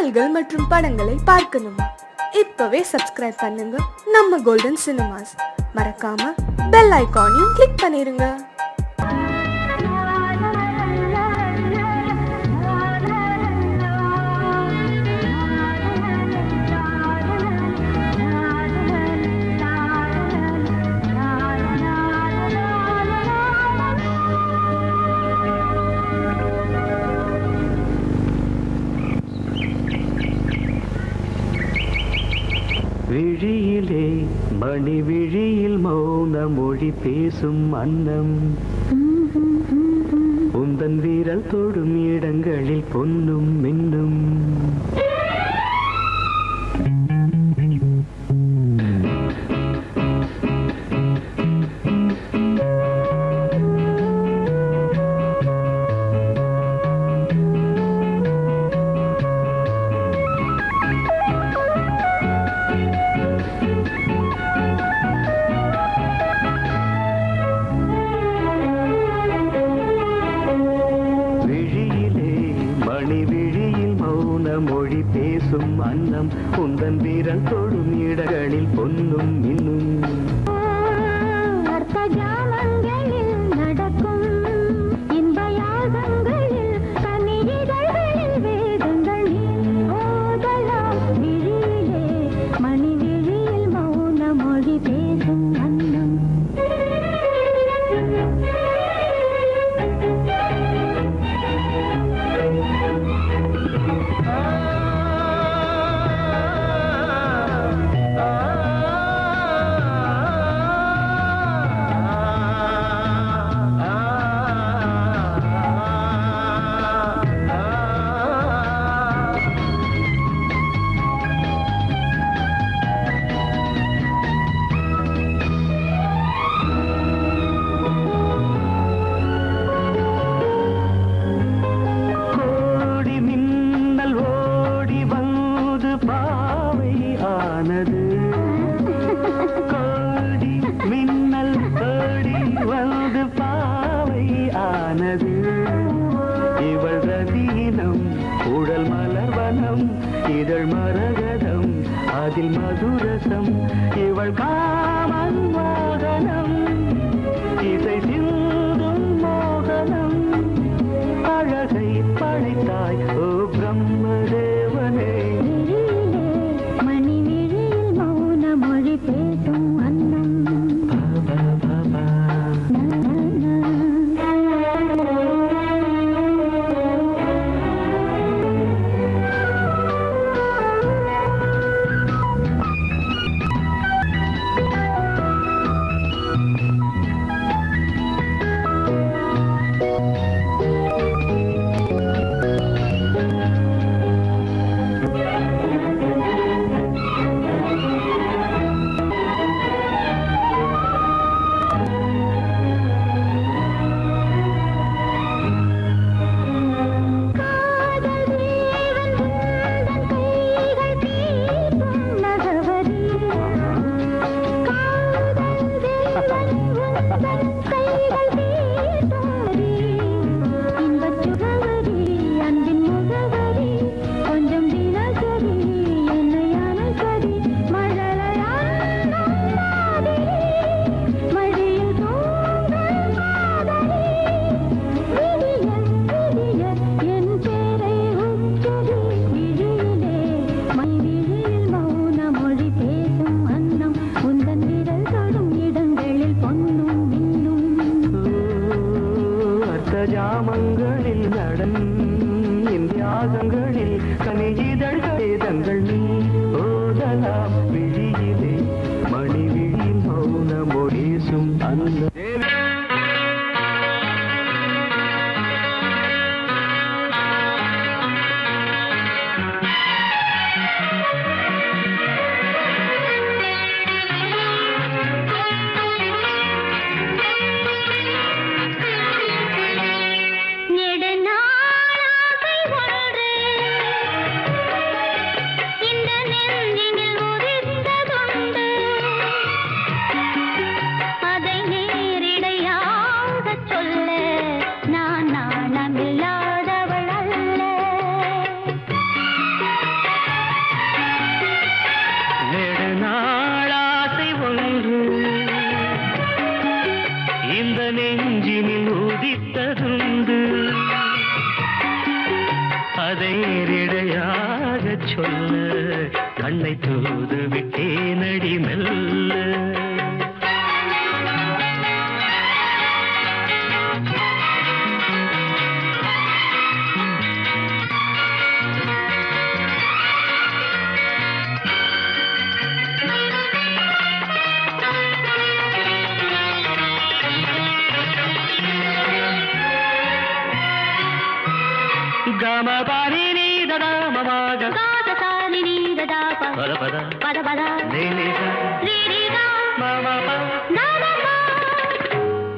பாடல்கள் மற்றும் படங்களை பார்க்கணுமா? இப்பவே சப்ஸ்கிரைப் பண்ணுங்க நம்ம கோல்டன் சினிமாஸ். மறக்காம பெல் ஐகானையும் கிளிக் பண்ணிருங்க. விழியிலே மணி விழியில் மௌன மொழி பேசும் அன்னம், உந்தன் வீரல் தொடும் இடங்களில் பொன்னும் மின்னும். மொழி பேசும் அன்னம், உந்தன் வீரல் தொடும் இடங்களில் பொன்னும் மின்னும். அர்த்த ஜாமங்களில் நடக்கும் இன்ப யாகங்களில் கனிதழ்களில் வேதங்கள் ஓதலாம். விழியிலே மணி விழியில் மௌன மொழி பேசும் அன்னம். கோடி மின்னல் ஓடி வந்து பாவை ஆனது. இவள் ரதீனம் உடல் மலர்வனம், இதழ் மரகதம் அதில் மதுரசம். இவள் காமன் மோகனம், இசை சிந்தும் மோகனம். அழகை படைத்தாய் ஓ பிரம்மதேவனே. பேசும் அன்னம். ஜாமங்களில் நடன் இந்தியாகங்களில் கனிதழ்கள் வேதங்கள் நீ ஓதலாம். விழியிலே மணி விழியில் மௌன மொழிசும் அன்னம். அதை நேரிடை மெல்லிடையாக சொல்ல கண்ணை தூது விட்டேனடி மெல்ல. గమపని నీదద మమగ గాదసాని నీదదాప పదపద పదపద నీనిద రీరిగా మమప నాదప.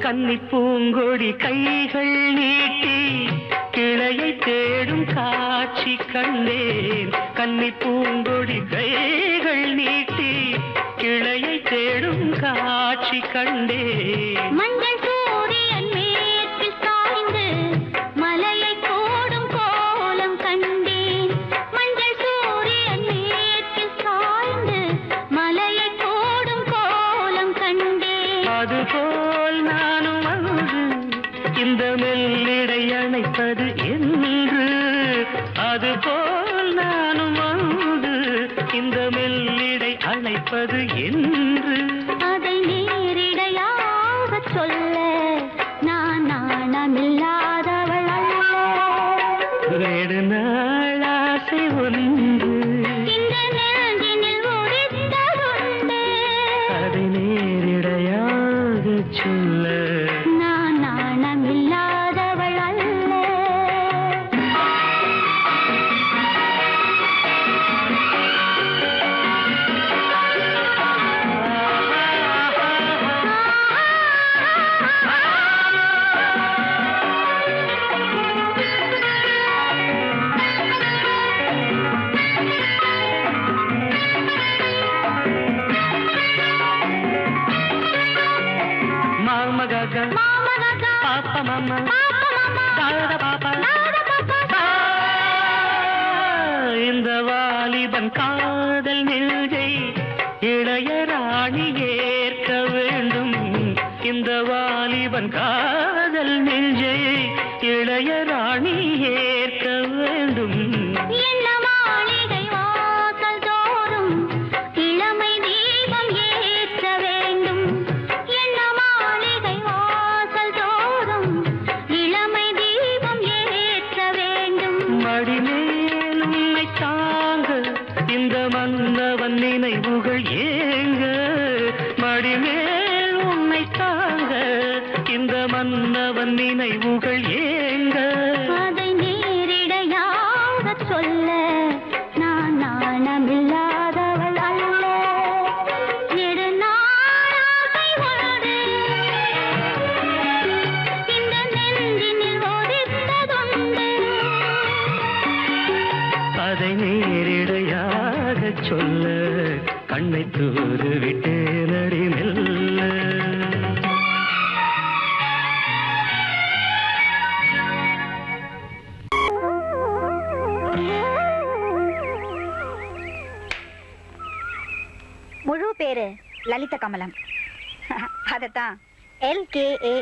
கன்னி பூங்கொடி கைகள் நீட்டி கிளையை தேடும் காட்சி கண்டேன். கன்னி பூங்கொடி கைகள் நீட்டி கிளையை தேடும் காட்சி கண்டேன். மஞ்சள் சூரியன் மேற்கில் சாய்ந்து மலையை கோடும் கோலம் கண்டேன். மஞ்சள் சூரியன் மேற்கில் சாய்ந்து மலையை கோடும் கோலம் கண்டேன். அதுபோல் நானும் வந்து இந்த மெல்லிடை அணைப்பது என்று. அதுபோல் நானும் வந்து இந்த மெல்லிடை அணைப்பது என்று. அதை நேரிடையாக சொல்ல நான் நாணமில்லாதவள் அல்ல. நெடு நாள் ஆசை ஒன்று இந்த நெஞ்சினில் உதித்ததுண்டு. அதை நேரிடையாக சொல்ல நான் நாணமில்லாதவள் அல்ல. மாமகக மாமனகா பாப்ப மாமா பாப்பா மாமா தாத பாப்பா நாத பாப்பா. இந்த வாலிபன் காதல் நெஞ்சை இளையராணி ஏற்க வேண்டும். இந்த வாலிபன் காதல் நெஞ்சை இளையராணி ஏற்க வேண்டும். என்ன மாளிகை வாசல் தோறும் இளமை தீபம் ஏற்ற வேண்டும். என்ன மாளிகை வாசல் தோறும் இளமை தீபம் ஏற்ற வேண்டும். மடிமேல் உன்னை தாங்க இந்த மன்னவன் நினைவுகள் ஏங்க. மடிமேல் உன்னை தாங்க இந்த மன்னவன் நினைவுகள் ஏங்க. அதை நேரிடையாக சொல்ல நான் நாணமில்லாதவள் அல்ல. நெடுநாளாசை ஒன்று இந்த நெஞ்சினில் ஒதித்ததுண்டு. அதை நேரிடையாக சொல்ல கண்ணை தூது விட்டு நடி மெல்ல. முழு பேரு லலித கமலம். அதத்தான் LKA.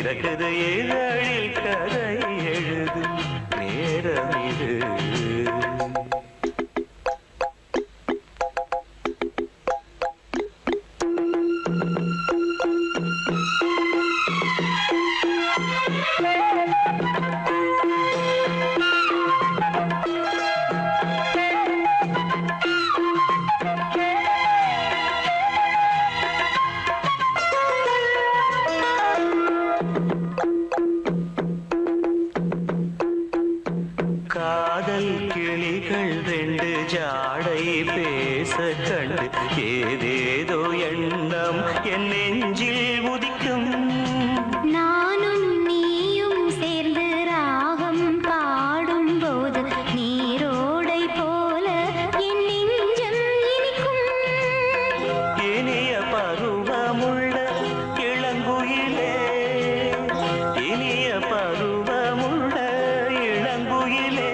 பிறகுது இதழில் கதை எழுதும் நேரம் இது. காதல் கிளிகள் ரெண்டு ஜாடை பேச கண்டு ஏதேதோ எண்ணம் என் நெஞ்சில் உதிக்கும். நானும் நீயும் சேர்ந்து ராகம் பாடும் போது நீரோடை போல என் நெஞ்சம் இனிக்கும். இனிய பருவமுள்ள இளங்குயிலே, இனிய பருவமுள்ள இளங்குயிலே,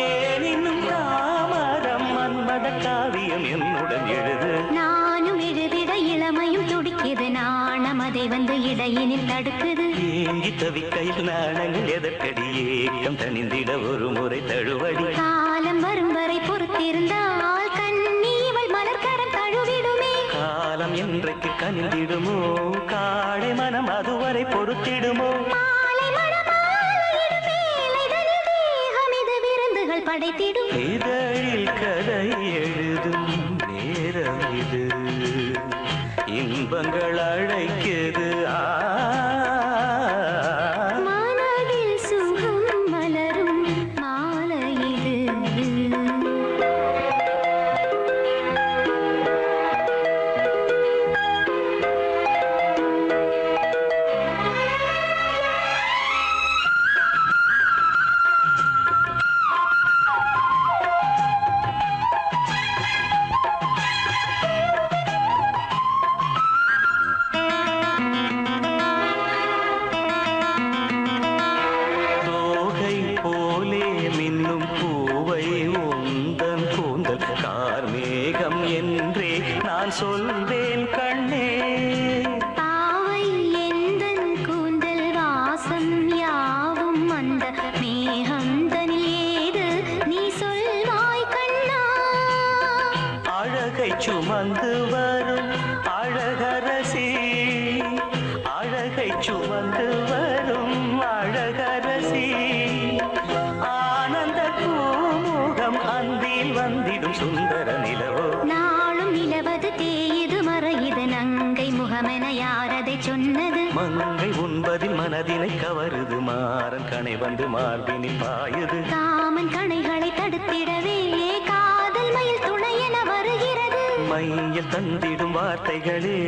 ஏனினும் தாமரம் மன்மத காவியம் என்னுடன் எழுது. நானும் எழுதிட இளமையும் துடிக்குது, நாணம் அதை வந்து இடையினில் தடுக்குது. ஏங்கி தவிக்கையில் நாணங்கள் எதற்கடி, ஏக்கம் தணிந்திட ஒரு முறை தழுவடி. காலம் வரும் வரை பொறுத்திருந்தால் கண்ணி இவள் மலர்கரம் தழுவிடுமே. காலம் என்றைக்கு கனிந்திடுமோ, காடை மனம் அதுவரை பொறுத்திடுமோ. மாலை மணமாலையிடும் வேளைதனில் தேகம் இது விருந்துகள் படைத்திடும். இதழில் கதை எழுதும் நேரம் இது, இன்பங்கள் அழைக்குது. மனதில் சுகம் மலரும் மாலை இது. தோகை போலே மின்னும் பூவை உந்தன் கூந்தல் கார்மேகம் என்றே நான் சொல்வேன் கண்ணே. பாவை எந்தன் கூந்தல் வாசம் யாவும் அந்த மேகந்தனில் ஏது நீ சொல்வாய் கண்ணா. அழகை சுமந்து வரும் அழகரசி, அழகை சுமந்து வரும் அழகரசி, ஆனந்த பூமுகம் அந்தில் வந்திடும் சுந்தர நிலவோ. நாளும் நிலவது தேயுது மறையுது நங்கை முகமென யாரதை சொன்னது. மங்கை உண்பதில் மனதினை கவருது, மாறன் கணை வந்து மார்பினில் பாயுது. காமன் கணைகளை தடுத்திடவே காதல் மயில் துணை என வருகிறது. மையில் தந்திடும் வார்த்தைகளே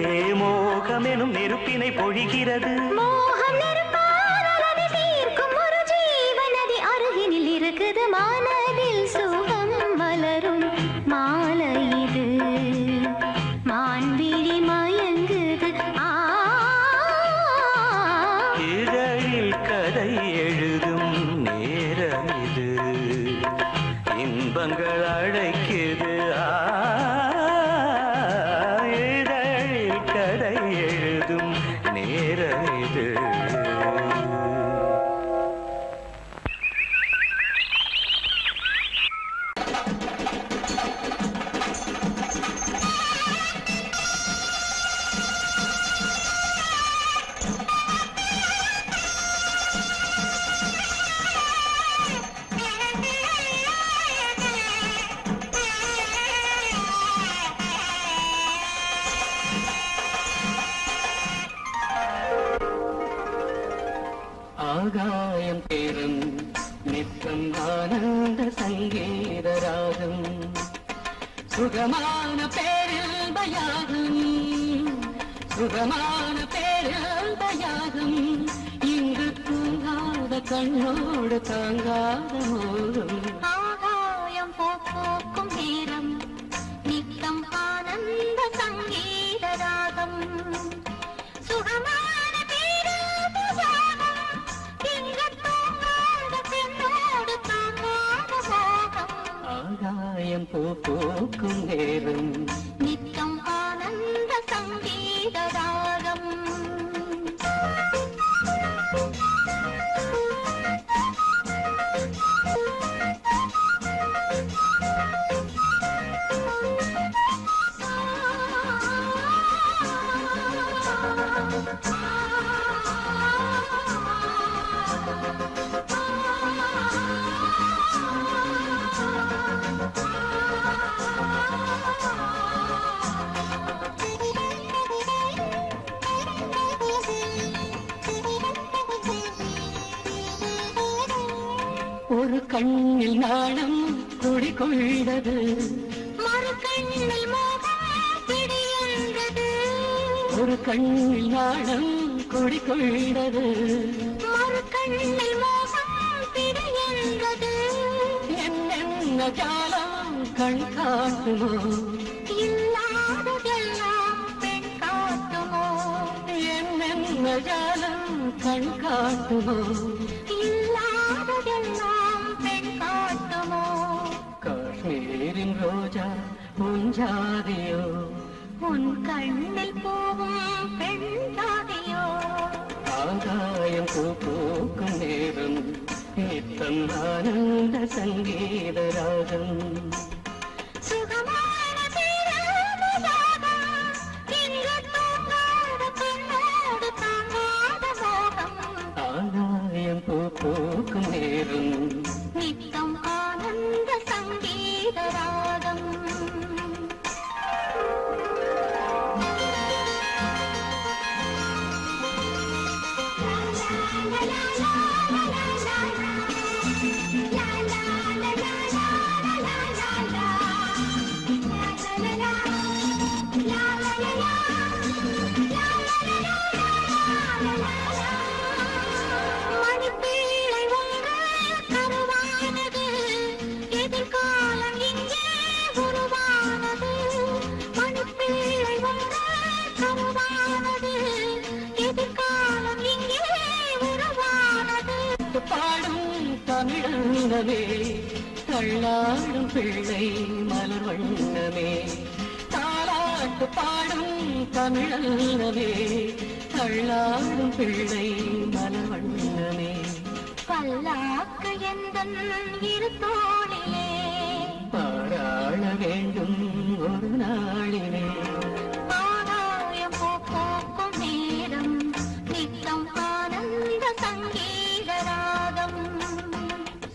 மோகமெனும் நெருப்பினை பொழிகிறது. மோகம் நெருப்பானதை தீர்க்கும் ஒரு ஜீவநதி அருகினில் இருக்குது. மனதில் சுகம் மலரும் மாலை இது, மான்விழி மயங்குது. இதழில் கதை எழுதும் நேரம் இது, இன்பங்கள் அழைக்குது. இதழில் கதை எழுதும் நேரம் இது. ஆகாயம் தேரும் நித்தம் ஆனந்த சங்கீதராகம், சுகமான பேரில்பயாகம், சுகமான பேரில்பயாகம், இங்கு தூங்காத கண்ணோடு தாங்காத மோகம். ஆகாயம் போக்கும் நேரம் நித்தம் ஆனந்த சங்கீத ராகம், சுகமான பேராபசாரம், இங்கு தூங்காத பெண்ணோடு தாங்காத மோகம். ஆகாயம் பூக்கும் நேரம் நித்தம் ஆனந்த சங்கீத ராகம். ஒரு கண்ணில் நாணம் குடிகொண்டது, மறு கண்ணில் மோகம் பிடியென்றது, ஒரு கண்ணில் நாணம் குடிகொண்டது, மறு கண்ணில் மோகம் பிடியென்றது. என்னென்ன ஜாலம் கண் காட்டுமோ, இல்லாததெல்லாம் பெண் காட்டுமோ, என்னென்ன ஜாலம் கண் காட்டுமோ, இல்லாததெல்லாம் பெண் காட்டுமோ. காஷ்மீரின் ரோஜா முஞ்சாதியோ, உன் கண்ணில் போகும் பெண் தாதியோ, ஆகாயம் பூக்கும் நேரம் நித்தம் ஆனந்த சங்கீத ராகம், சுகமான பேரானதாகம், இங்கு தூங்காத பெண்ணோடு தாங்காத மோகம், ஆகாயம் பூக்கும் நேரம் நித்தம் ஆனந்த சங்கீத ராகம். மணிப்பீழை ஒன்று கருவானது, எதிர்காலம் இங்கே உருவானது. மணிப்பீழை ஒன்று கருவானது, எதிர்காலம் இங்கே உருவானது. பாடும் தமிழனமே, தள்ளாடும் பிள்ளை மலர் வண்ணமே, தாலாட்டு பாடும் தமிழனமே, தள்ளாடும் பிள்ளை மலர் வண்ணமே, பல்லாக்கு எந்தன் இரு தோளிலே, பாராள வேண்டும் ஒரு நாளிலே, ஆகாயம் பூக்கும் நேரம் நித்தம் ஆனந்த சங்கீத ராகம்.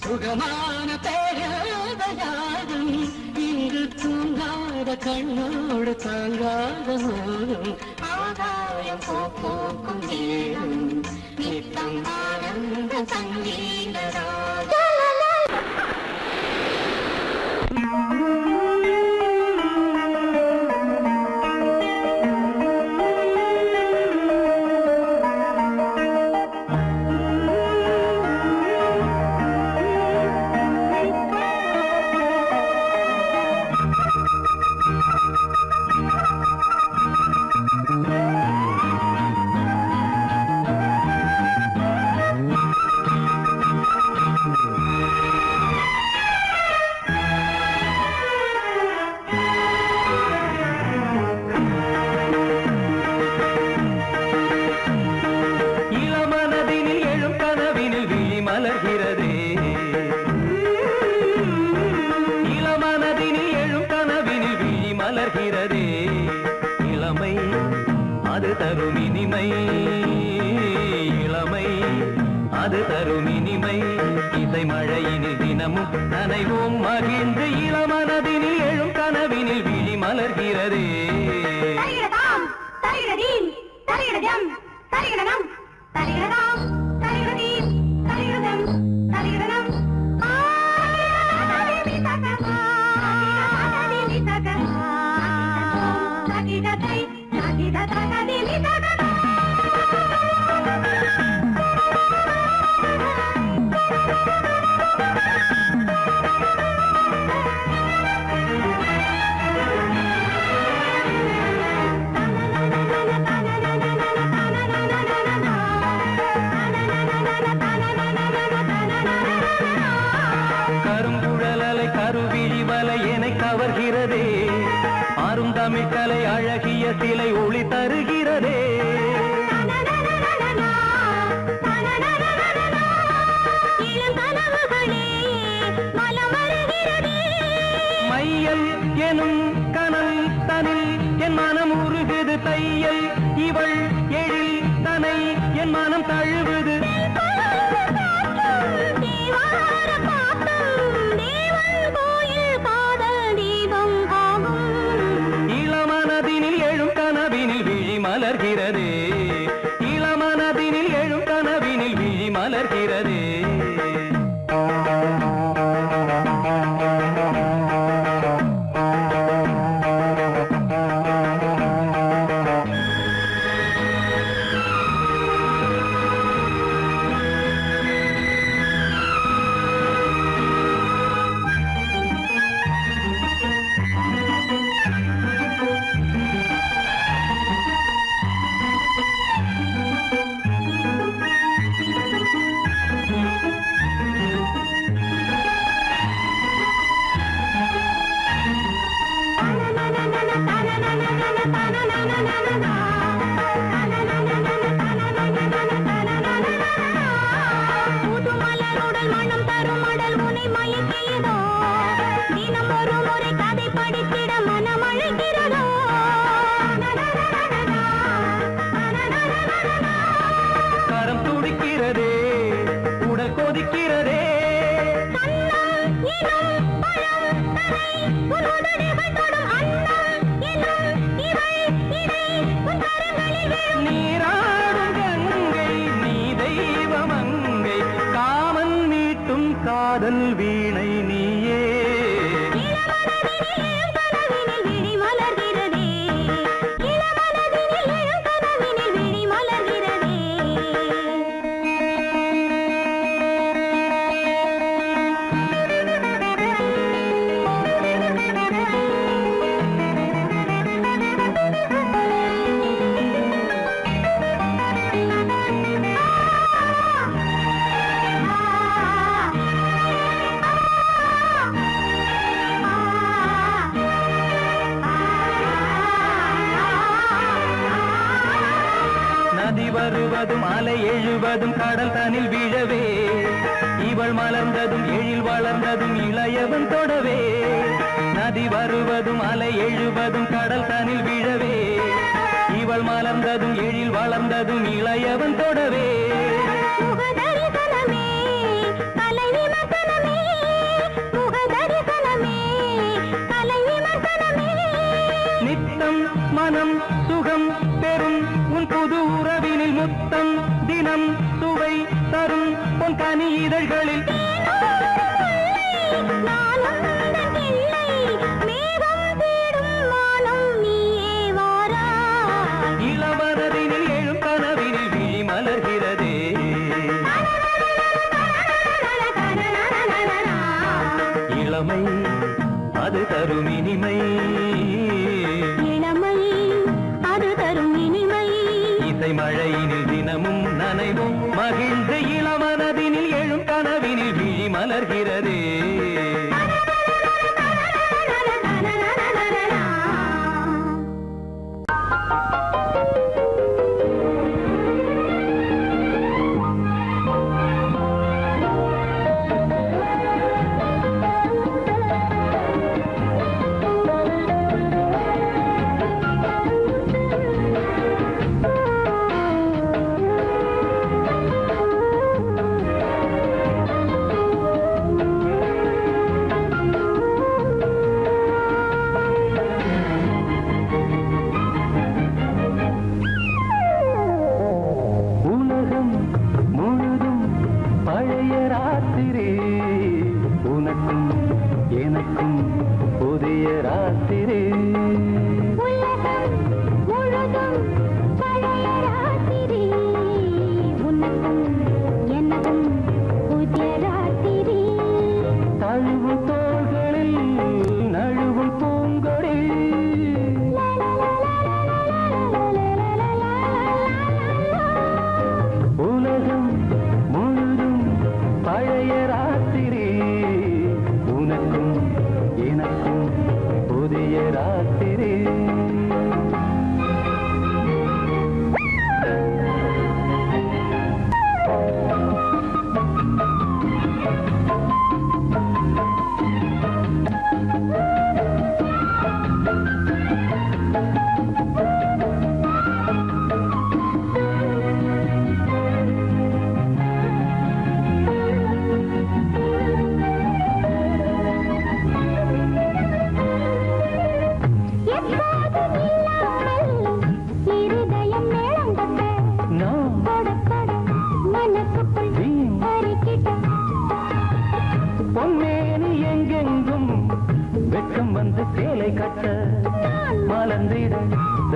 சுகமான பேராதயாகம், இங்கு தூங்காத கண்ணோடு தாங்காத மோகம், ஆகாயம் பூக்கும் நேரம் நித்தம் ஆனந்த சங்கீத ராகம். இளமனதினில் எழும் கனவினில் விழி மலர்கிறதே, இளமனதினில் எழும் கனவினில் விழி மலர்கிறதே, இளமை அது தரும் இனிமை, இளமை அது தரும் இனிமை, இசை மழையினில் தினமும் நனைவோம் மகிழ்ந்து, இளமனதினில் எழும் கனவினில் விழி மலர்கிறதே. தரிகிடதாம் தரிகிடதீம் தரிகிடஜம் தரிகிடனம் தரிகிடதாம் தரிகிடதீம் தரிகிடதம் தரிகிடனம். கருங்குழலலை கருவிழி வலை என கவர்கிறதே, அருந்தமிழ் கலை அழகிய சிலை ஒளி தருகிறதே, மையல் எனும் கனல் தனில் என் மனம் உருகுது தையல், இவள் எழில் மனம் தழுவுது இளமனதினில் எழும் கனவினில் விழி மலர்கிறதே இளமனதினில் எழும் கனவினில் விழி மலர்கிறதே கரம் துடிக்கிறதே உடல் கொதிக்கிறதே நீராடும் கங்கை நீ தெய்வமங்கை காமன் மீட்டும் காதல் வீணை நீயே நதி வருவதும் அலை எழுவதும் கடல் தனில் வீழவே இவள் மலர்ந்ததும் எழில் வளர்ந்ததும் இளையவன் தொடவே நதி வருவதும் அலை எழுவதும் கடல் தனில் வீழவே இவள் மலர்ந்ததும் எழில் வளர்ந்ததும் இளையவன் தொடவே நித்தம் மனம் சுகம் பெறும் உன் புது உறவினில் முத்தம் தினம் சுவை தரும் உன் கனி இதழ்களில் இளவரதினில் எழும் கனவினில் விழி மலர்கிறதே இளமை அது தரும் இனிமை இசை மழையினில் தினமும் நனைவும் மகிழ்ந்து இளமனதினில் எழும் கனவினில் விழி மலர்கிறதே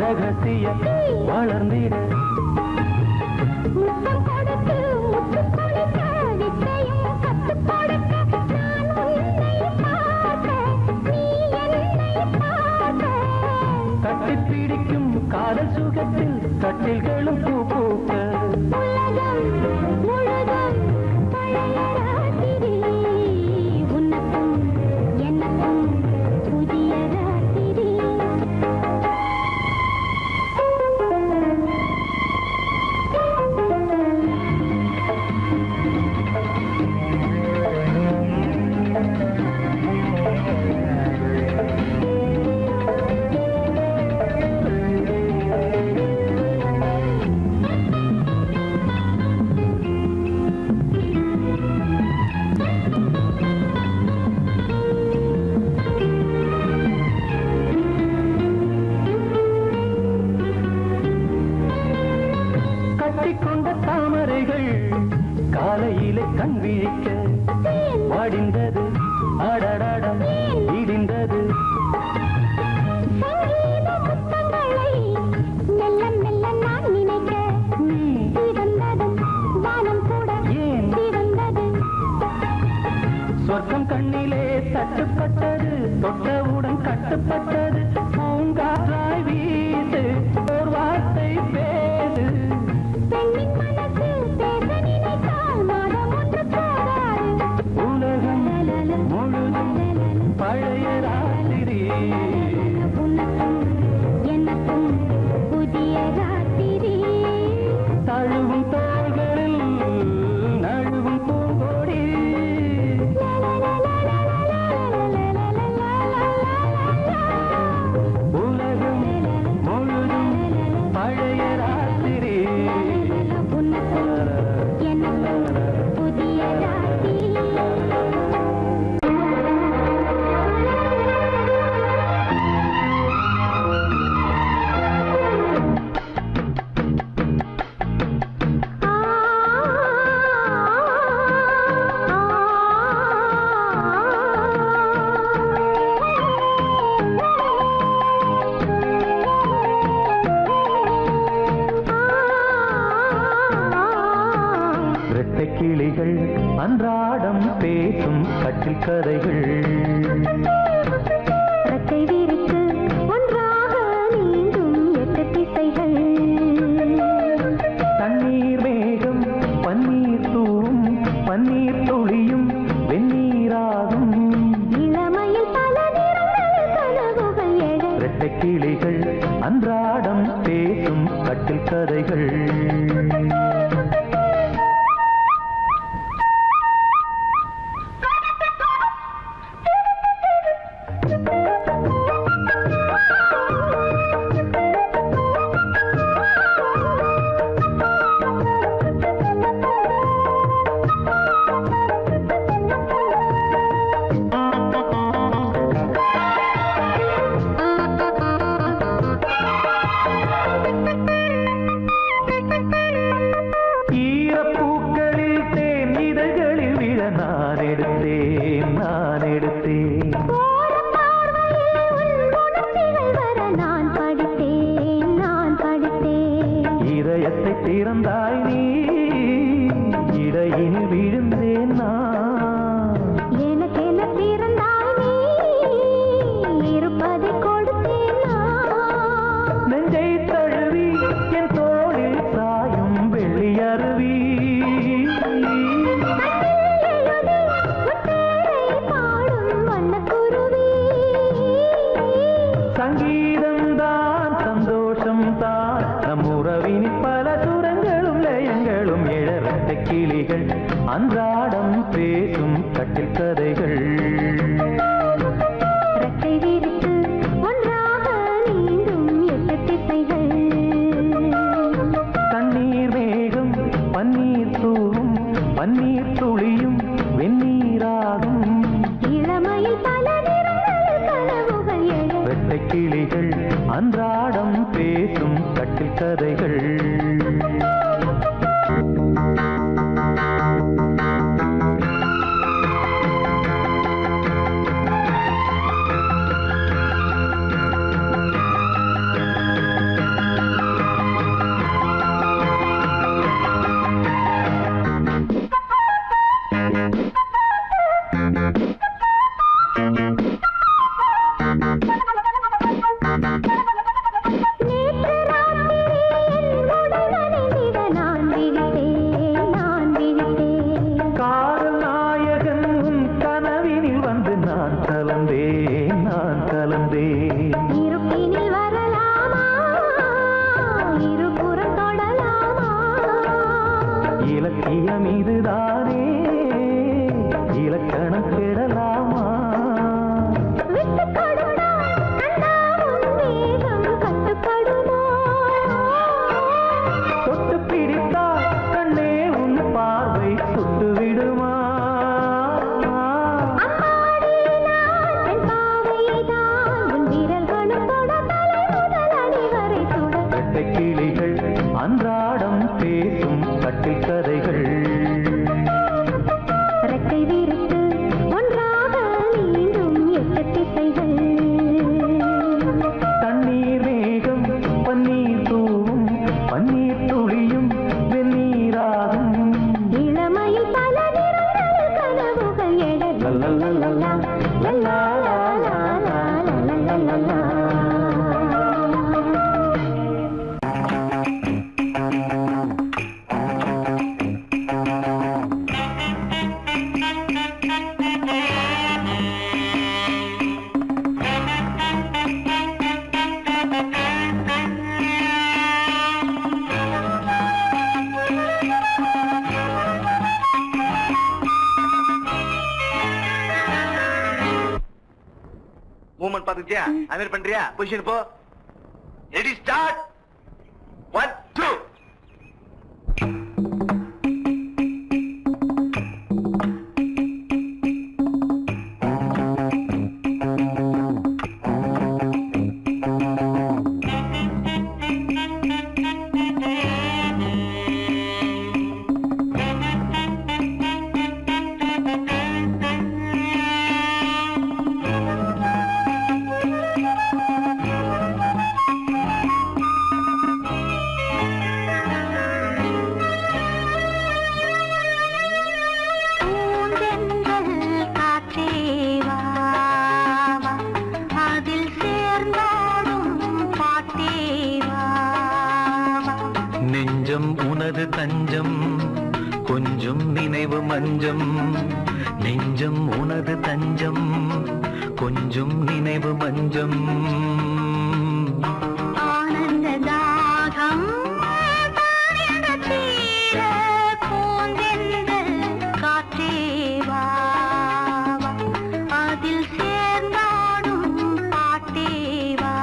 ரகசிய வளர்ந்திட முத்தம் கொடுத்து முத்து கொடுக்க வித்தையும் கத்துக் கொடுக்க நான் உன்னை பார்க்க நீ என்னை பார்க்க கட்டிப் பிடிக்கும் காதல் சுகத்தில் கட்டில்களும் பூ பூக்க உலகம் முழுதும் பழைய ராத்திரி உனக்கும் எனக்கும் புதிய ராத்திரி கட்டிக்கொண்ட தாமரைகள் காலையிலே கண் விழிக்க வாடிந்தது அடடடம் இடிந்தது சங்கீத முத்தங்களை மெல்ல மெல்ல நான் நினைக்க சிவந்தது வானம் கூட ஏன் சிவந்தது சொர்க்கம் கண்ணிலே தட்டுப்பட்டது தொட்டவுடன் கட்டுப்பட்டது பூங்காற்றாய் வீசு ஓர் வார்த்தை பேசு பெண்ணின் மனசு பேச நினைத்தால் மாதம் ஒன்று போகாது உலகம் முழுதும் பழைய ராத்திரி உனக்கும் எனக்கும் புதிய ராத்திரி தழுவும் தோள்களில் நழுவும் பூங்கோடி உலகம் முழுதும் பழைய ராத்திரி உனக்கும் எனக்கும் புதிய ராத்திரி இரட்டை கிளிகள் அன்றாடம் பேசும் கட்டில் கதைகள் ரெக்கை விரித்து ஒன்றாக நீங்கும் எட்டு திசைகள் தண்ணீர் மேகம் பன்னீர் தூவும் பன்னீர் துளியும் வெந்நீராகும் இளமையில் பல நிறங்கள் கனவுகள் எழ இரட்டை கிளிகள் அன்றாடம் பேசும் கட்டில் கதைகள் ஈரப்பூக்களில் தேன் இதழ்களில் விழ நான் எடுத்தேன் ஓரம் பார்வையில் உன் உணர்ச்சிகள் வர நான் படித்தேன் இதயத்தை திறந்தாய் நீ இடையில் விழுந்தேன் நான் எனக்கென பிறந்தாய் நீ இருப்பதை கொடுத்தேன் நான் நெஞ்சை தழுவி என் தோளில் சாயும் வெள்ளி அருவி சங்கீதம் தான் சந்தோஷம் தான் நம் உறவினில் பல சுரங்களும் லயங்களும் இழரட்ட கிளிகள் அன்றாடம் பேசும் கட்டில் கதைகள் ரெக்கை விரித்து ஒன்றாக நீங்கும் எட்டு திசைகள் தண்ணீர் மேகம் பன்னீர் தூவும் பன்னீர் துளியும் வெந்நீராகும் இளமையில் பல நிறங்கள் கனவுகள் எழ வெட்டை கிளிகள் அன்றாடம் பேசும் கட்டில் கதைகள் நியம் இதுதானே இலக்கணம் பெறலாமா தொட்டு பிடித்தா கண்ணே உன் பார்வை சுட்டு விடுமா வெட்டை கிளிகள் அன்றாடம் பேசும் கட்டில் கதைகள் தண்ணீர் மேகம் பன்னீர் தூவும் பன்னீர் துளியும் வெந்நீராகும் இளமையில் பல நிறங்கள் கனவுகள் மூமெண்ட் பாத்துக்கிட்டியா அமீர் பண்றியா பொசிஷன் போ ரெடி ஸ்டார்ட் 1 2 நெஞ்சம் உனது தஞ்சம் கொஞ்சம் நினைவு மஞ்சம் நெஞ்சம் உனது தஞ்சம் கொஞ்சம் நினைவு மஞ்சம் ஆனந்த தாகம் பூந்தென்றல் காற்றே வா அதில் சேர்ந்தாடும் பாட்டே வா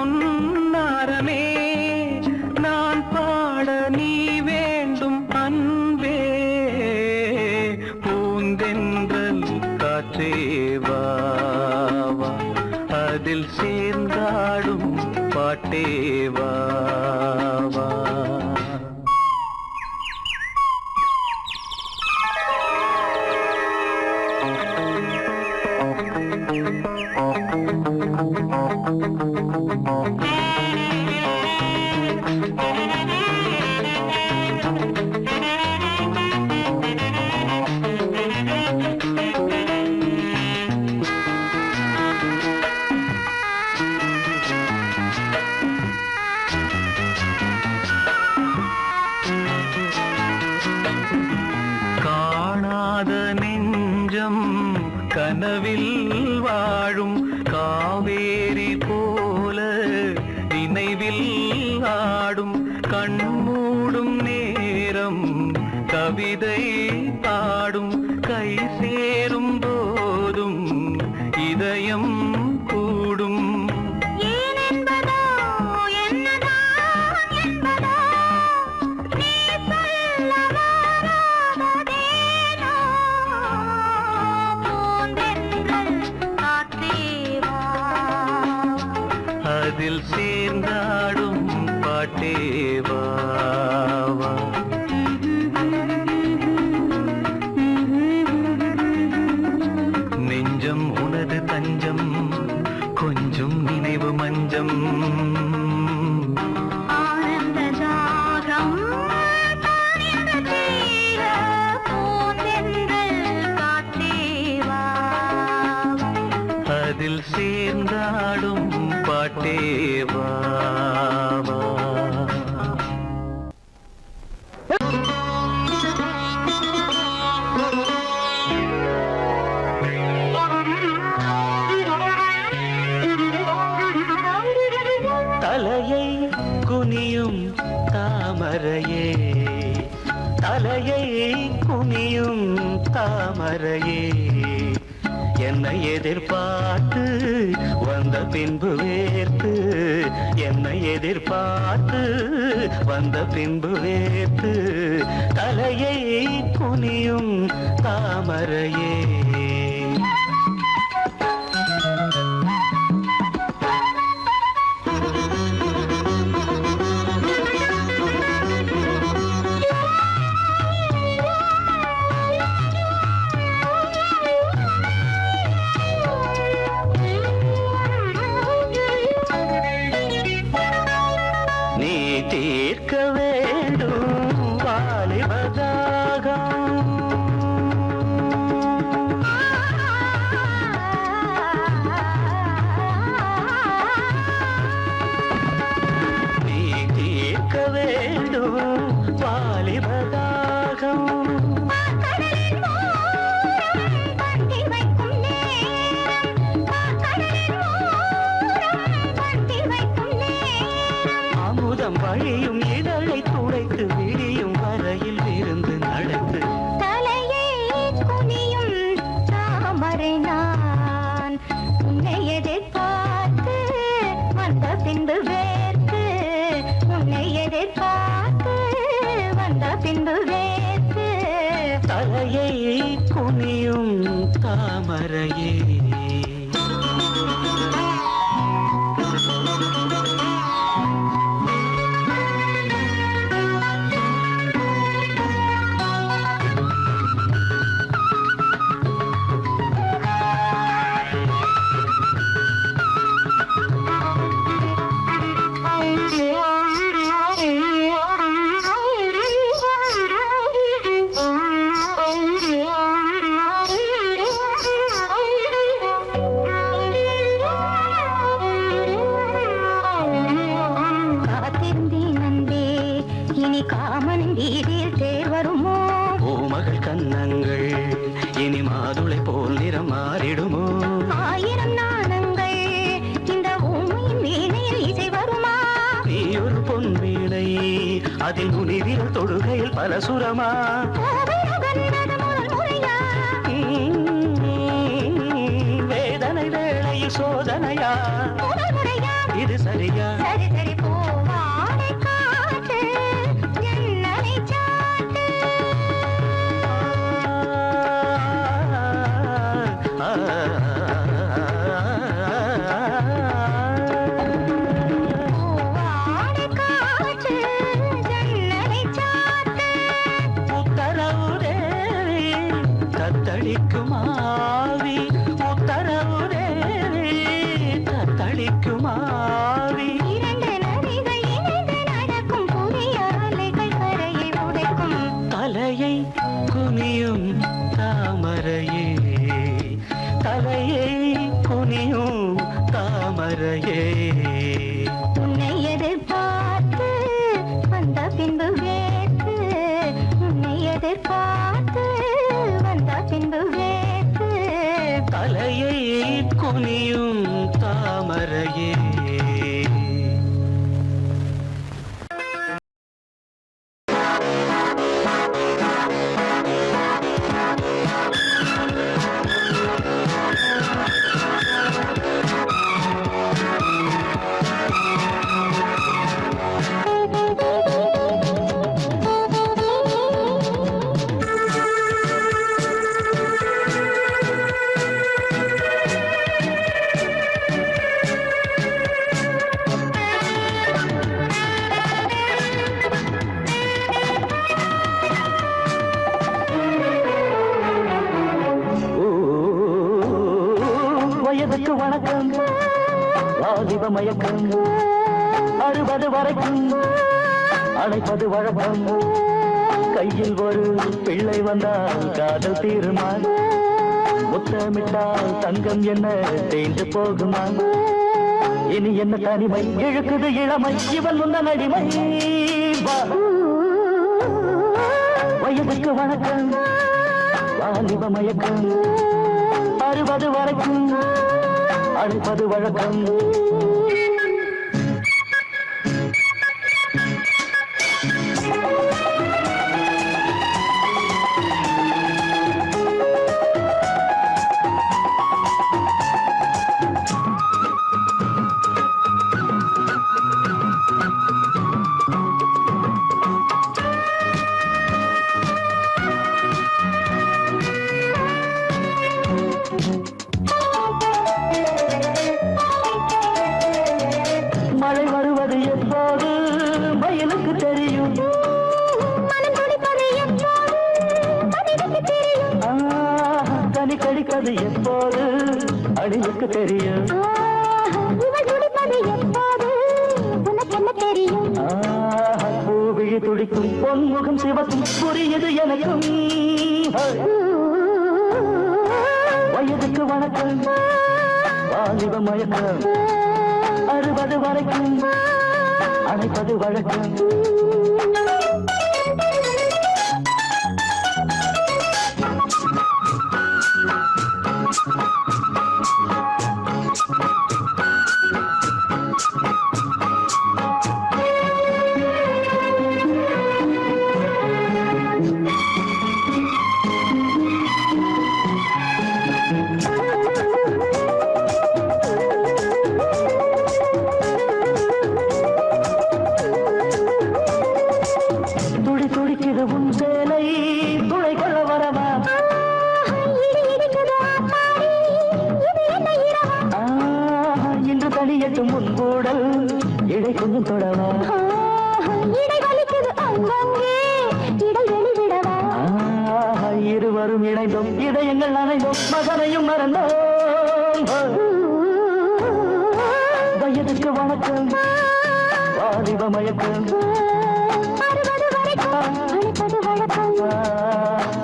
பொன்னாரமே நான் பாட நீ வேண்டும் அன்பே பூந்தென்றல் காற்றே வா வா அதில் சேர்ந்தாடும் பாட்டே வா வா காணாத நெஞ்சம் கனவில் வாழும் காவேரி போல நினைவில் ஆடும் கண்மூடும் நேரம் கவிதை பாடும் கை சேரும் போதும் இதயம் கூடும் அதில் சேர்ந்தாடும் பாட்டேவா நெஞ்சம் உனது தஞ்சம் கொஞ்சம் நினைவு மஞ்சம் அதில் சேர்ந்தாடும் பாட்டேவா தலையை குனியும் தாமரையே தலையை குனியும் தாமரையே என்னை எதிர்பார்த்து வந்த பின்பு வேர்த்து என்னை எதிர்பார்த்து வந்த பின்பு வேர்த்து தலையை குனியும் தாமரையே தீர்க்க வேண்டும் வாலிபதாகம் நீ தீர்க்க வேண்டும் வாலிபதாகம் வழியும் இதழை துடைத்து விடியும் வரையில் இருந்து நடத்து தலையை குனியும் தாமரை நான் உன்னை எதிர்பார்த்து வந்த பின்பு வேர்த்து உன்னை எதிர்பார்த்து வந்த பின்பு வேர்த்து தலையை குனியும் தாமரையே காமனின் வீதியில் தேர் வருமோ பூமகள் கன்னங்கள் இனி மாதுளை போல் நிறம் மாறிடுமோ ஆயிரம் நாணங்கள் இந்த ஊமையின் வீணையில் இசை வருமா நீ ஒரு பொன் வீணை அதில் நுனிவிரல் தொடுகையில் பல சுரமா வேதனை வேளையில் சோதனையா இது சரியா சரி சரி போவாடை காற்று ஜன்னலை சாத்து போவாடை காற்று ஜன்னலை சாத்து உத்தரவு தேவி தத்தளிக்கும் ஆவி உத்தரவு தேவி தத்தளிக்கும் ஆவி இரண்டு நதிகள் இணைந்து நடக்கும் புதிய அலைகள் கரையை உடைக்கும் தலையை குனியும் தாமரையே தலையை குனியும் தாமரையே உன்னை எதிர்பார்த்து வந்த பின்பு வேர்த்து உன்னை எதிர்பார்த்து வந்த பின்பு வேர்த்து தலையை குனியும் தாமரையே வாலிப மயக்கம் 60 வரைக்கும் அணைப்பது வழக்கம் கையில் ஒரு பிள்ளை வந்தால் காதல் தீருமா முத்தமிட்டால் தங்கம் என்ன தேய்ந்து போகுமா இனி என்ன தனிமை இழுக்குது இளமை இவன் முன்ன அடிமை வயதுக்கு வணக்கம் வாலிப மயக்கம் 60 வரைக்கும் அழைப்பது வழக்கம் மழை வருவது எப்போது மயிலுக்கு தெரியும் கனி கடிப்பது எப்போது அணிலுக்கு தெரியும் பூவிழி துடிக்கும் பொன்முகம் சிவக்கும் புரியுது எனக்கும் வயதுக்கு வணக்கம் வாலிப மயக்கம் 60 வரைக்கும் அணைப்பது வழக்கம் துடிக்குது உன் சேலை துளை கொள்ள வரவா இன்று தனியட்டும் முன்பூடல் இடை கொஞ்சம் தொடவா இருவரும் இணைந்தோம் இதயங்கள் அணைந்தோம் மகனையும் மறந்தோம் வயதுக்கு வணக்கம் வாலிப மயக்கம்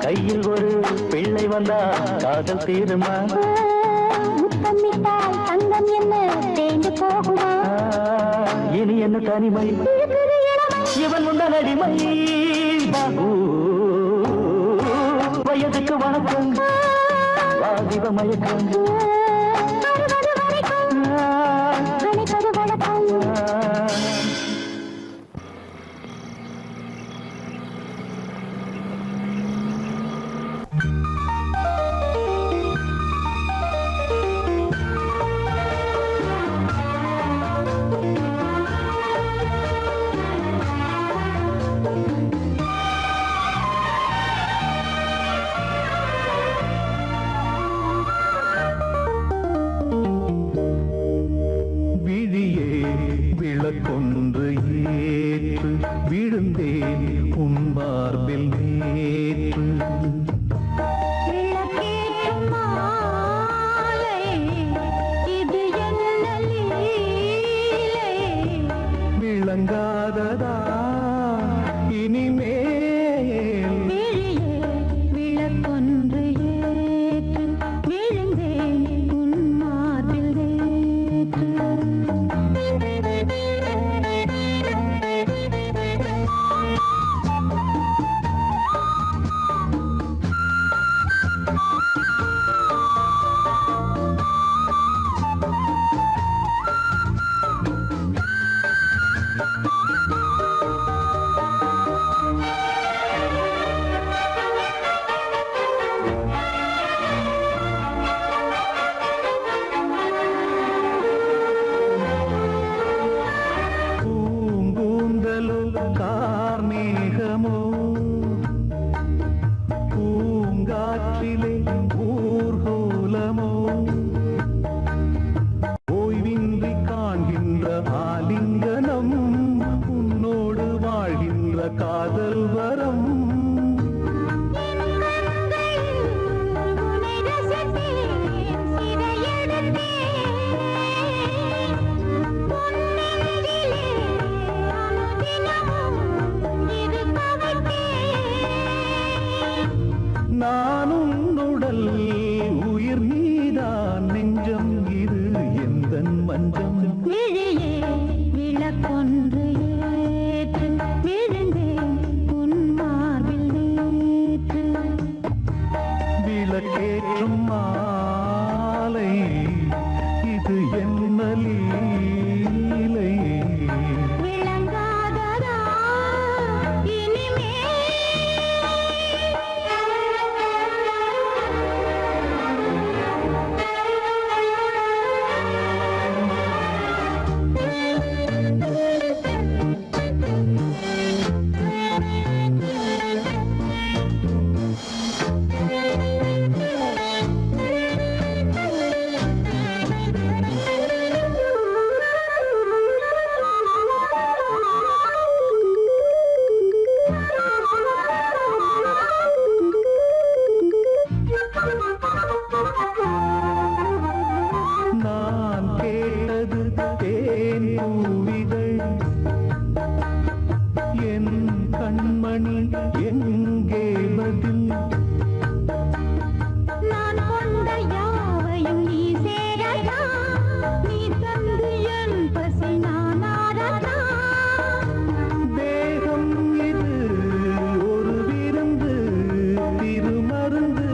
கையில் ஒரு பிள்ளை வந்தா காதல் தீருமா முத்தமிட்டால் தங்கம் என்ன தேய்ந்து போகுமா இனி என்ன தனிமை இவன் முந்தன் அடிமை வயதுக்கு வணக்கம் வாலிப மயக்கம் அணைப்பது வழக்கம் விழியே விளக்கொன்று ஏற்று விழுந்தேன் உன் மார்பில் நேற்று விளக்கேற்றும் மாலை, இது என்ன லீலை? விளங்காததா இனிமேல் விழியே விளக்கொன்று ஏற்று விழுந்தேன் உன் மார்பில் நேற்று. பூவிகள் என் கண்மணி எங்கே பதில் நான் கொண்ட யாவையும் நீ சேரடா நீ தந்து என் பசி நான் ஆரடா தேகம் இது ஒரு விருந்து திருமருந்து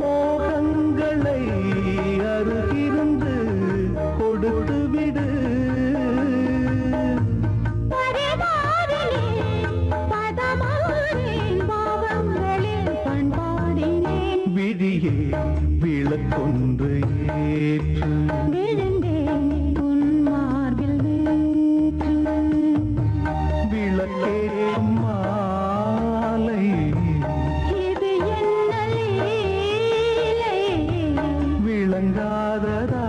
மோகங்களை அருகிருந்து கொடுத்து விடு பரிமாறிலே பதமாறேன் பாவங்களில் பண்பாடினேன் விழியே விளக்கொன்று ஏற்று விழுந்தேன் உன் மார்பில் நேற்று விளக்கேற்றும் மாலை இது என்ன லீலை விளங்காததா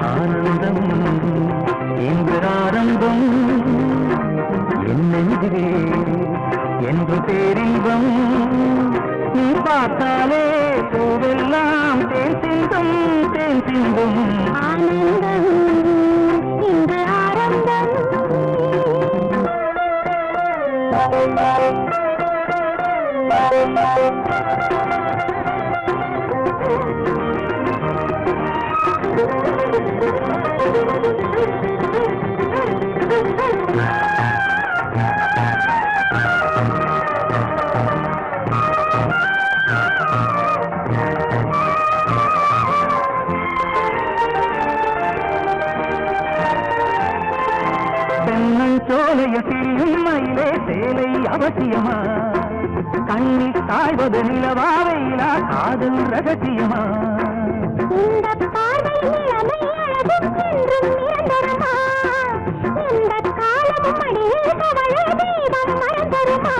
ஆனந்தம் இன்று ஆரம்பம் என் நெஞ்சிலே என்று பேரின்பம் நீ பார்த்தாலே பூவெல்லாம் தேன் சிந்தும் தேன் சிந்தும் ஆனந்தம் இன்று ஆரம்பம் தென்னஞ்சோலையில் திரியும் மயிலே சேலை அவசியமா கண்ணில் காய்வது நிலவா வெயிலா காதல் ரகசியமா இந்த பார்வையில் இளமை அழகும் என்றும் நிரந்தரமா இந்த காலமும் அடியில் கவலை தீபம் மறந்தருமா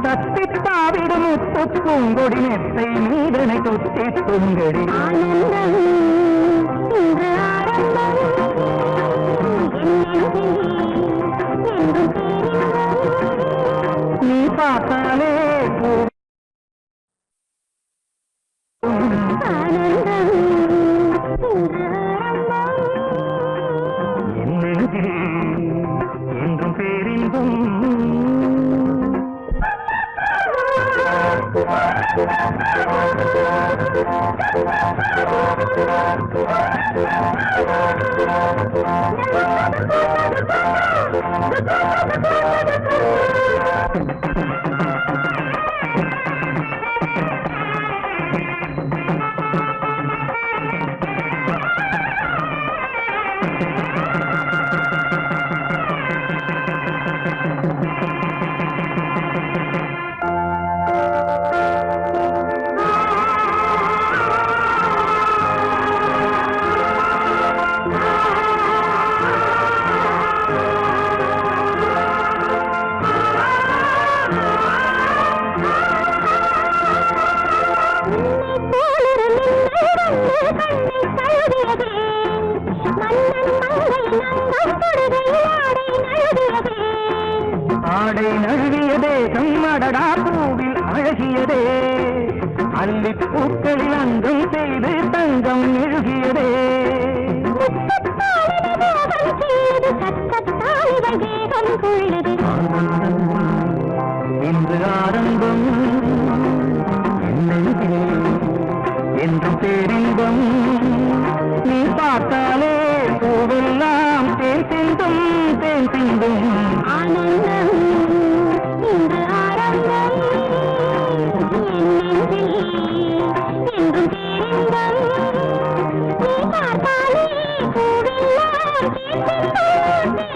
தத்தித்தாவிடும் முத்து பூங்கொடி நெத்தை நீதனை தொத்தி துங்கடி ஆனந்தம் இன்று ஆரம்பம் என் நெஞ்சிலே என்றும் பேரின்பம் நீ பார்த்தாலே ஆனந்தம் இன்று ஆரம்பம் என் நெஞ்சிலே என்றும் பேரின்பம் நடை நழுவிய தேசம் அடடா பூவில் அழகியதே அல்லி பூக்களில் அங்கம் செய்து தங்கம் எழுகியதே இன்று ஆரம்பம் என்று பேரின்பம் நீ பார்த்தாலே பூவெல்லாம் தேன் சிந்தும் தேன் சிந்தும் ஆனந்தம் இன்று ஆரம்பம் என்றும் பேரின்பம் நீ பார்த்தாலே பூவெல்லாம் தேன் சிந்தும் தேன்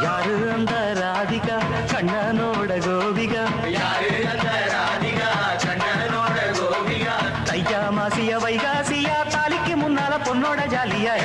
யாரு அந்த ராதிகா கண்ணனோட கோபிகா தையா மாசிய வைகாசியா தாலிக்கு முன்னால பொண்ணோட ஜாலியா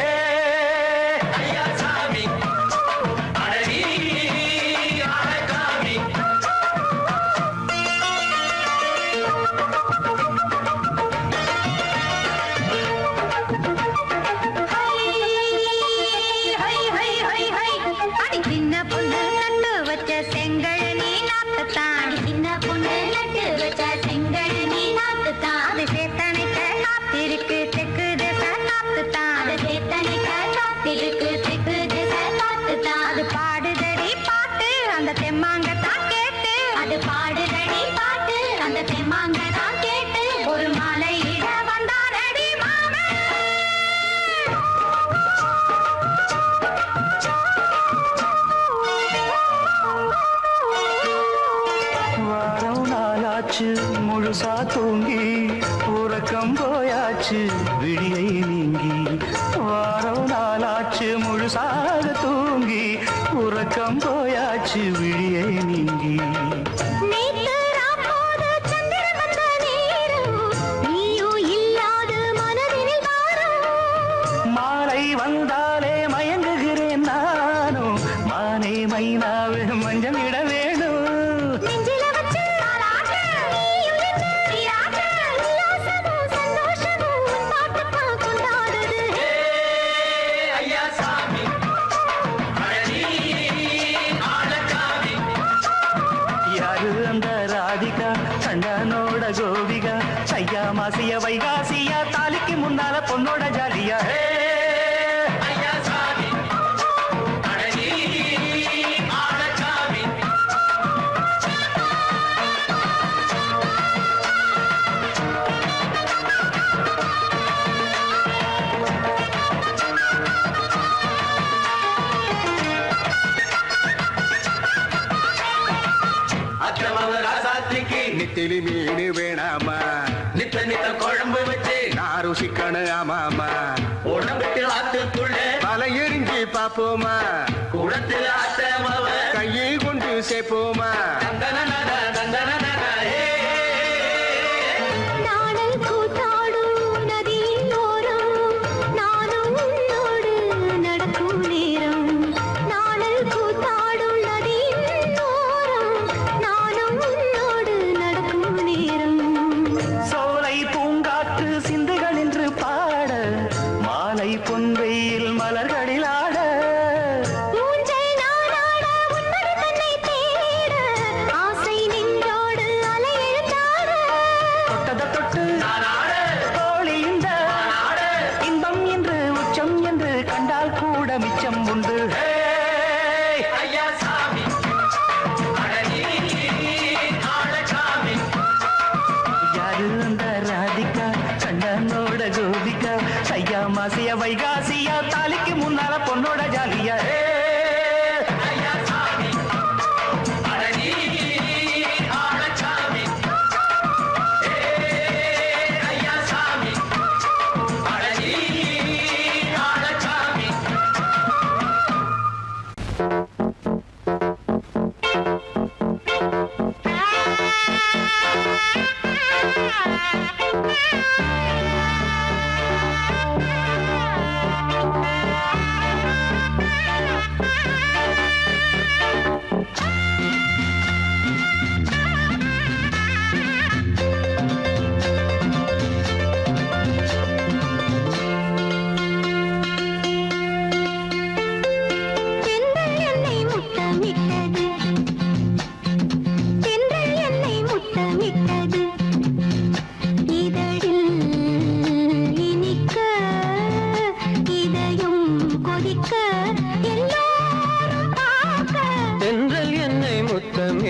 முழுசா தூங்கி உறக்கம் போயாச்சு விழியை நீங்கி வாரம் நாளாச்சு முழுசாக தூங்கி உறக்கம் போயாச்சு விழியை நீங்கி மாலை வந்தாலே மயங்குகிறேன் நானும் மானே மைனாவே மஞ்சம் இட வேணும் கண்ணனோட கோபிகா சையா மாசிய வைகாசியா தாலிக்கு முன்னால பொண்ணோட ஜாலியா நித்திலி மீன் வேணாமா நித்த நித்த குழம்பு வச்சு நான் ருசிக்கணும் ஆமாமா உடம்புக்கு ஆத்துக்குள்ள பல எரிஞ்சு பாப்போமா குடத்துல ஆத்தமாவ கையை கொண்டு சேர்ப்போமா பொன்வெயில் மலர்களில் ஆட தொட்டத தொட்டு தோழி இந்த இன்பம் என்று உச்சம் என்று கண்டால் கூட மிச்சம் உண்டு யாரு அந்த ராதிகா கண்ணனோட கோபிகா சையா மாசிய வைகாசியா தாலிக்கு முன்னால பொண்ணோட ஜாலியா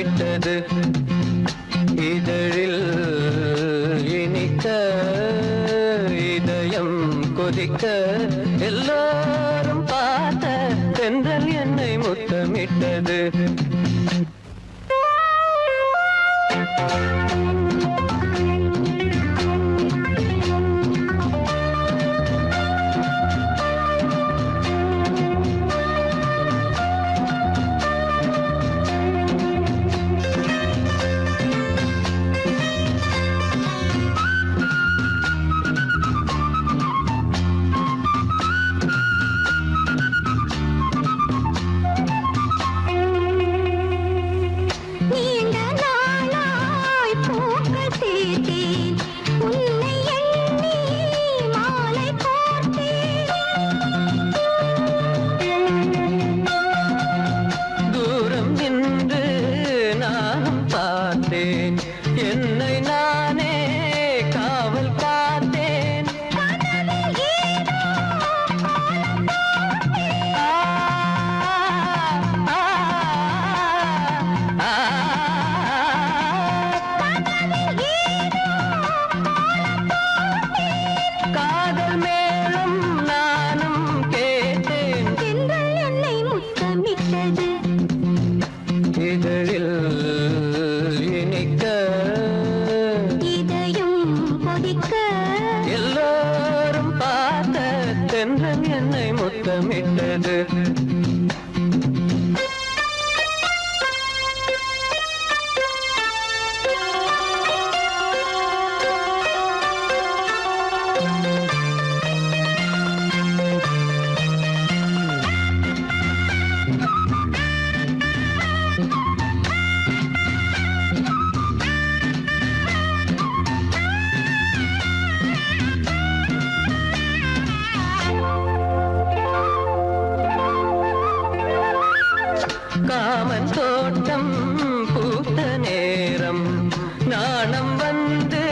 முத்தமிட்டது இதழில் இனிக்க இதயம் கொதிக்க எல்லாரும் பார்த்த தென்றல் என்னை முத்தமிட்டது நீண்ட நாளாய் பூக்கள் சேர்த்தேன் உன்னை எண்ணி மாலை கோர்த்தேன் தூரம் நின்று நானும் பார்த்தேன் என்னை நானே காவல் பார்த்தேன் காதல் மேலும் நானும் கேட்டேன் தென்றல் என்னை முத்தமிட்டது இதழில் இனிக்க இதயம் கொதிக்க எல்லாரும் பார்த்த தென்றல் என்னை முத்தமிட்டது காமன் தோட்டம் பூத்த நேரம் நாணம் வந்து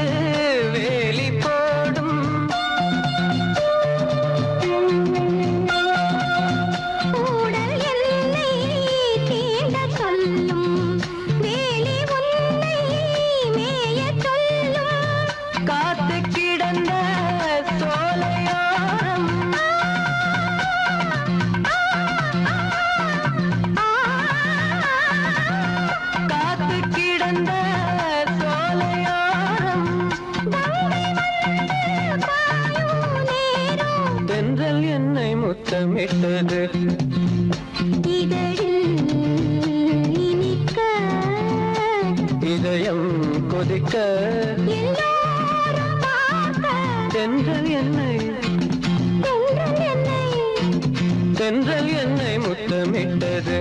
வேலி போடும் கூடல் என்னை தீண்ட சொல்லும் வேலி உன்னை மேயச் சொல்லும் காத்து கிடந்த சோலையோரம் காத்து கிடந்த சோலையோரம் தென்றல் என்னை முத்தமிட்டது இதழில் இனிக்க இதயம் கொதிக்க எல்லோரும் பார்க்க தென்றல் என்னை தென்றல் என்னை தென்றல் என்னை முத்தமிட்டது